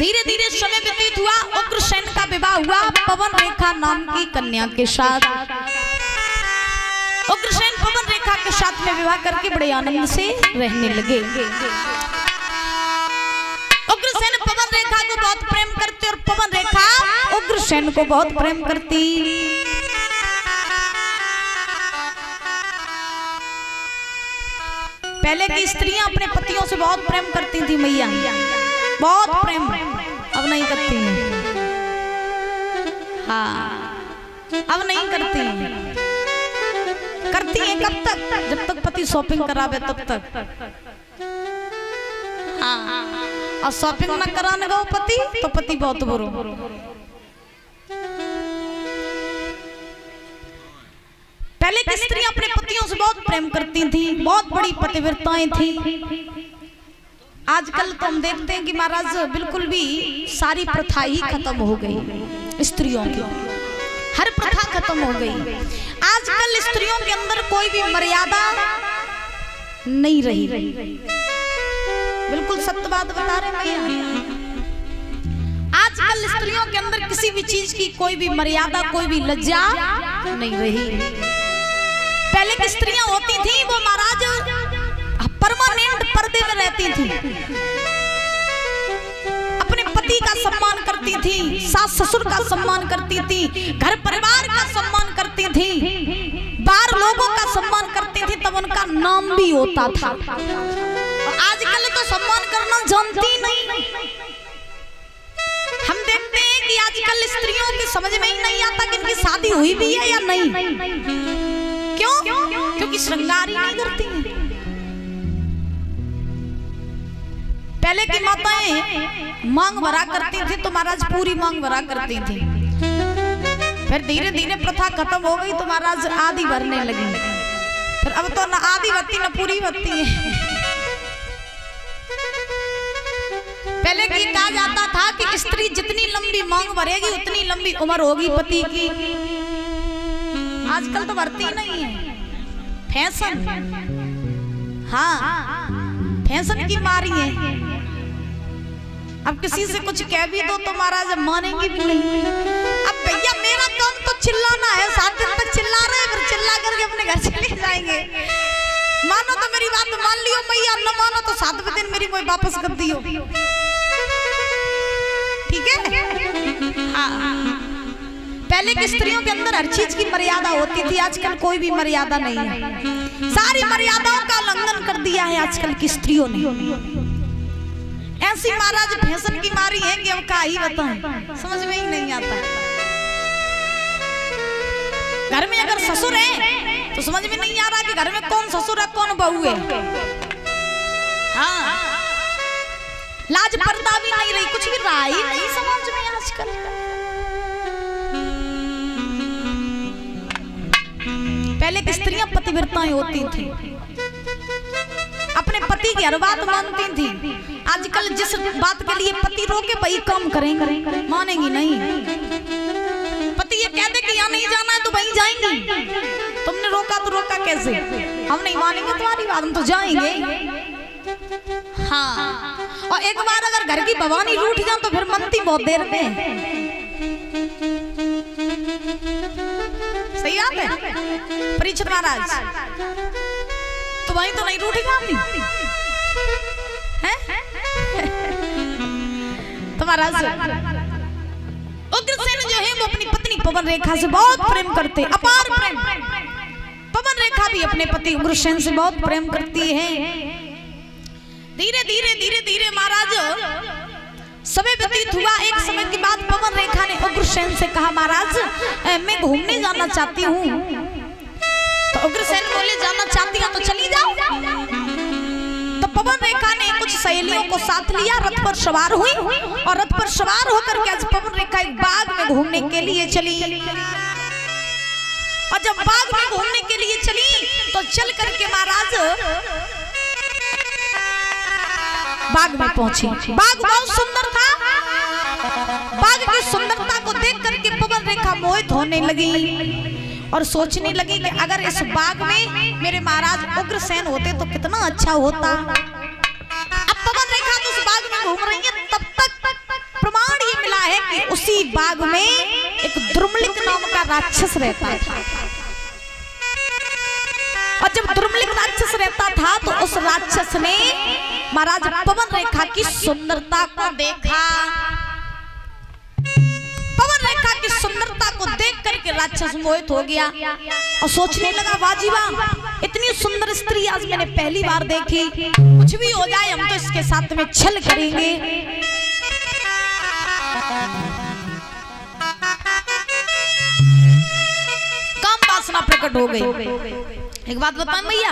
धीरे धीरे समय व्यतीत हुआ। उग्रसेन का विवाह हुआ पवन रेखा नाम की कन्या के साथ। उग्रसेन पवन रेखा के साथ में विवाह करके बड़े आनंद से रहने लगे। उग्रसेन पवन रेखा को बहुत प्रेम करते और पवन रेखा उग्रसेन को बहुत प्रेम करती। पहले की स्त्रियां अपने पतियों से बहुत प्रेम करती थी मैया, बहुत प्रेम। अब नहीं करती हैं। हाँ, अब नहीं करती हैं। करती हैं कब तक? जब तक पति शॉपिंग करावे तब तक। हाँ, और शॉपिंग न कराने गो पति तो पति बहुत बुरो। पहले की स्त्रियां अपने पतियों से बहुत प्रेम करती थी, बहुत बड़ी पतिव्रताएं थी। आजकल तो हम देखते हैं कि महाराज बिल्कुल भी सारी प्रथा ही खत्म हो गई। स्त्रियों की हर प्रथा खत्म हो गई। आजकल स्त्रियों के अंदर कोई भी मर्यादा नहीं रही। बिल्कुल सत्य बात बता रहे भैया। आजकल स्त्रियों के अंदर किसी भी चीज की कोई भी मर्यादा, कोई भी लज्जा नहीं रही। पहले की स्त्रियां होती थी वो महाराज परमानेंट पर्दे में रहती थी, अपने पति का सम्मान करती थी, सास ससुर का सम्मान करती थी, घर परिवार का सम्मान करती थी, बाहर लोगों का सम्मान करती थी, तब उनका नाम भी होता था। आजकल तो सम्मान करना जानती नहीं। हम देखते हैं कि आजकल स्त्रियों की समझ में ही नहीं आता कि इनकी शादी हुई भी है या नहीं। क्यों? क्योंकि श्रृंगार ही नहीं करती हैं। पहले की माताएं मांग भरा करती थी तो महाराज पूरी मांग भरा करती थी। फिर धीरे धीरे प्रथा खत्म हो गई तो महाराज आधी भरने लगी। फिर अब तो न आधी भरती न पूरी भरती है। पहले की कहा जाता था कि स्त्री जितनी लंबी मांग भरेगी उतनी लंबी उम्र होगी पति की। आजकल तो भरती नहीं है, फैशन। हाँ, फैशन की मारी है। अब किसी से कुछ कह भी दो तो महाराज मानेंगे भी नहीं। अब भैया मेरा काम तो चिल्लाना है, 7 दिन तक चिल्ला रहे हैं, फिर चिल्ला करके अपने घर चले जाएंगे। मानो तो मेरी बात मान लियो मैया, न मानो तो 7वें दिन मेरी कोई वापस कर दियो। ठीक है? हाँ, पहले की स्त्रियों के अंदर हर चीज की मर्यादा होती थी, आजकल कोई भी मर्यादा नहीं है। सारी मर्यादाओं का उल्लंघन कर दिया है आजकल की स्त्रियों ने। ऐसी महाराज फैशन की मारी है कि अब क्या ही बताएं, समझ में ही नहीं आता। घर में अगर ससुर है तो समझ में नहीं आ रहा कि घर में कौन ससुर है कौन बहू है। हाँ, लाज पर्दा भी नहीं रही, कुछ भी रहा ही नहीं समाज में आजकल। पहले की स्त्रियां पतिव्रताएं होती थी, अपने पति की हर बात मानती थी। आजकल जिस बात के लिए पति रोके वही काम करेंगे, मानेंगी नहीं। पति ये कह दे कि यहाँ नहीं जाना है तो वहीं जाएंगी। तुमने रोका तो रोका कैसे? हम नहीं मानेंगे तुम्हारी बात, हम तो जाएंगे। हाँ, और एक बार अगर घर की भवानी रूठ जाए तो फिर मनती बहुत देर में। सही बात है परीक्षित महाराज, तो वहीं तो नहीं रूठेगा आदमी है? तो महाराज उग्रसेन जो है वो अपनी पत्नी पवन रेखा से बहुत प्रेम करते, अपार प्रेम। पवन रेखा भी अपने पति उग्रसेन से बहुत प्रेम करती है। धीरे धीरे धीरे धीरे महाराज समय व्यतीत हुआ। एक समय के बाद पवन रेखा ने उग्रसेन से कहा, महाराज मैं घूमने जाना चाहती हूँ। तो उग्रसेन बोले, जाना चाहती हो तो चली जाओ। तो पवन रेखा ने कुछ सहेलियों को साथ लिया, रथ पर सवार हुई और रथ पर सवार होकर के आज पवन रेखा एक बाग में घूमने के लिए चली। और जब बाग में घूमने के लिए चली तो चल करके महाराज बाग में पहुंची। बाग बहुत सुंदर था। बाग की सुंदरता को देख करके पवन रेखा मोहित होने लगी और सोचने लगी कि अगर इस बाग में मेरे महाराज उग्रसेन होते तो कितना अच्छा होता। अब पवन रेखा तो उस बाग में घूम रही है, तब तक उसी बाग में एक द्रुमलिक नाम का राक्षस रहता था। और जब द्रुमलिक राक्षस रहता था तो उस राक्षस ने महाराज पवन रेखा की सुंदरता को देखा। पवन रेखा की सुंदरता को देख करके राक्षस मोहित हो गया और सोचने लगा, वाह जी वाह, इतनी सुंदर स्त्री आज मैंने पहली बार देखी, कुछ भी हो जाए हम तो इसके साथ में छल करेंगे। काम वासना प्रकट हो गई। एक बात बताएं भैया,